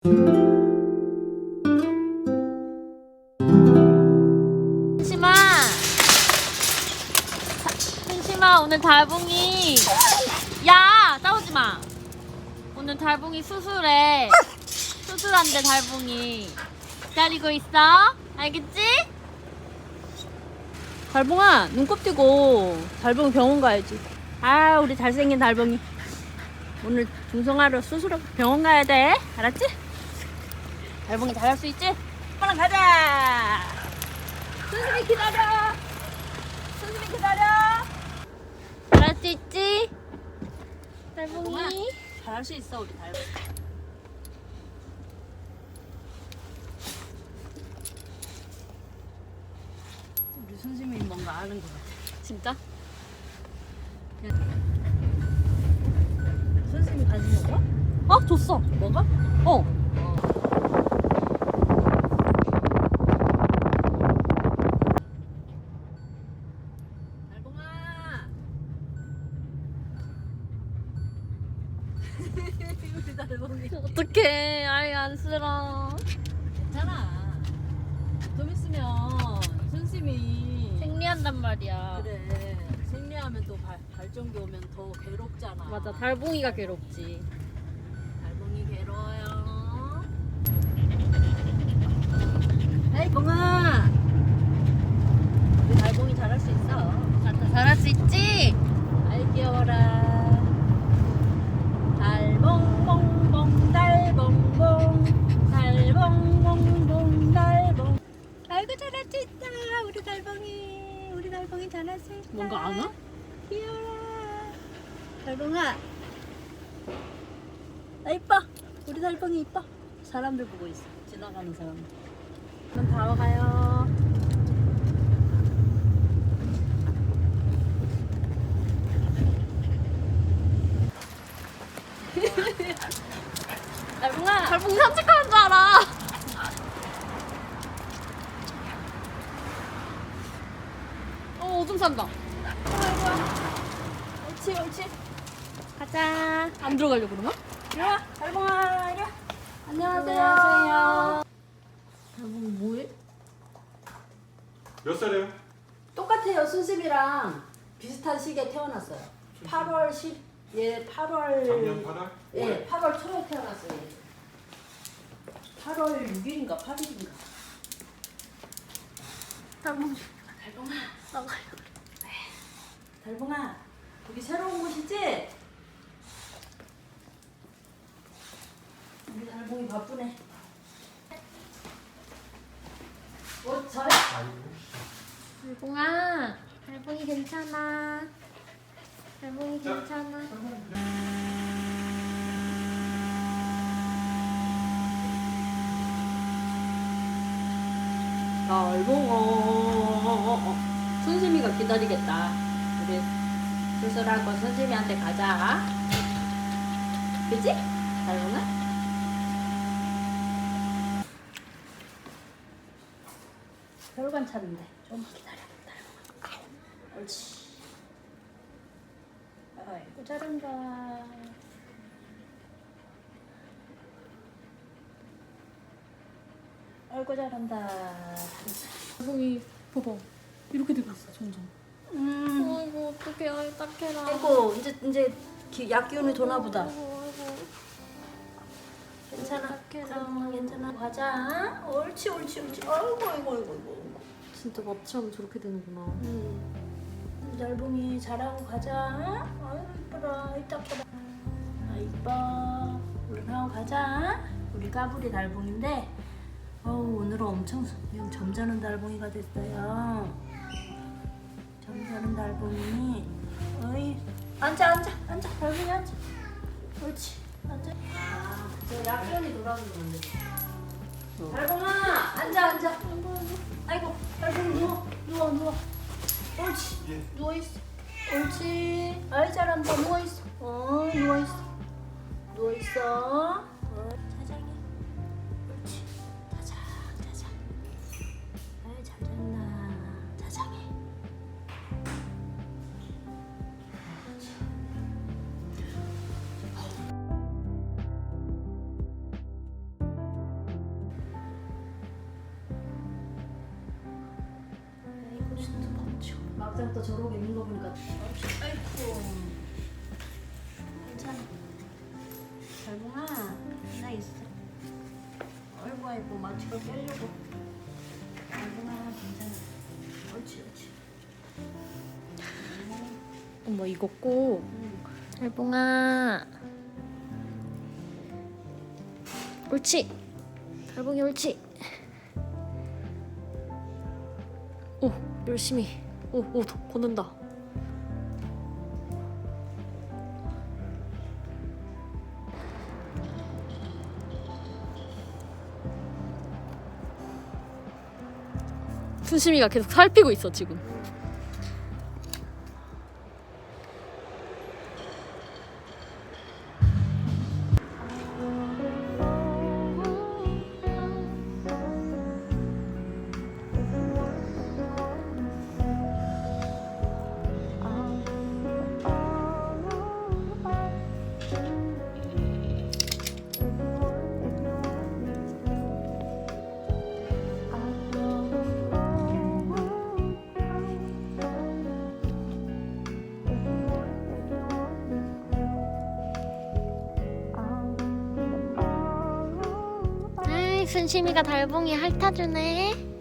승심아, 승심아, 오늘 달봉이. 야, 싸우지 마. 오늘 달봉이 수술해. 수술한대 달봉이. 기다리고 있어. 알겠지? 달봉아, 눈곱 띄고 달봉이 병원 가야지. 아, 우리 잘생긴 달봉이. 오늘 중성화로 수술하고 병원 가야 돼. 알았지? 달봉이 잘할 수 있지? 한번 가자. 순심이 기다려. 순심이 기다려. 잘할 수 있지? 달봉이. 잘할 수 있어, 우리 달봉이. 우리 순심이 뭔가 아는 것 같아. 진짜? 순심이 간식 먹어? 어? 줬어. 먹어? 어. 달봉아. 우리 달봉이. 어떡해. 아이 안 쓰러. 괜찮아. 좀 있으면 순심이 생리한단 말이야. 그래. 생리하면 또 발정기 오면 더 괴롭잖아. 맞아. 달봉이가 괴롭지. 달봉이 괴로워요. 에이 봉아. 우리 달봉이 잘할 수 있어. 잘할 수 있지? 아이 귀여워라. 달봉봉봉 달봉봉 달봉봉봉 달봉. 아이고 잘할 수 있다. 우리 달봉이. 우리 달봉이 잘할 수 있다. 뭔가 아나? 귀여워라. 달봉아. 아 이뻐. 우리 달봉이 이뻐. 사람들 보고 있어. 지나가는 사람들. 그럼 다 와가요. 달봉아. 달봉이 산책하는 줄 알아. 오줌 싼다. 옳지 옳지. 가자. 안 들어가려고 그러나? 이리 와. 달봉아 이리 와. 안녕하세요. 안녕하세요. 달봉이 뭐해? 몇 살이에요? 똑같아요. 순심이랑 비슷한 시기에 태어났어요. 8월 10. 예, 8월. 작년 8월? 예, 8월 초에 태어났어요. 8월 6일인가 8일인가. 달봉이. 달봉아. 나가요. 달봉아. 여기 새로운 곳이지? 우리 달봉이 바쁘네. 옷 잘해? 달봉아. 달봉이 괜찮아. 달봉이 괜찮아. 달봉아. 순심이가 기다리겠다. 우리 수술하고 순심이한테 가자. 그치? 달봉아? 혈관 찾는데 좀 기다려. 달봉아. 옳지. 아이고 잘한다. 아이고 잘한다. 달봉이 봐봐. 이렇게 되고 있어 점점. 아이고 어떡해. 아이 딱해라. 아이고 이제 약 기운이 도나 보다. 아이고. 괜찮아. 착해라. 달봉아 괜찮아. 가자. 옳지. 아이고. 진짜 마취하면 저렇게 되는구나. 달봉이 잘하고 가자. 아이고 이뻐라. 이따 아 이뻐. 우리 하고 가자. 우리 까불이 달봉인데 오늘은 엄청 그냥 점잖은 달봉이가 됐어요. 점잖은 달봉이. 어이 앉아. 달봉이 앉아. 옳지. 앉아. 저 약변이 돌아오는 건데. 달봉아 앉아. 아이고 달봉이 누워. 옳지. 예. 누워있어. 옳지. 아이 잘한다. 누워있어. 누워있어. 자장해. 옳지. 자장. 아이 잘 잤나. 자장해. 진짜 멋져. 막장 또 저러고 있는 거 보니까 아이고 괜찮아. 달봉아 나 있어. 아이고 아이고 마취가 깨려고. 달봉아 괜찮아. 옳지 옳지. 어머 이거 꼭 달봉아 옳지 달봉이 옳지 오 열심히 오 걷는다 순심이가 계속 살피고 있어 지금. 순심이가 달봉이 핥아주네.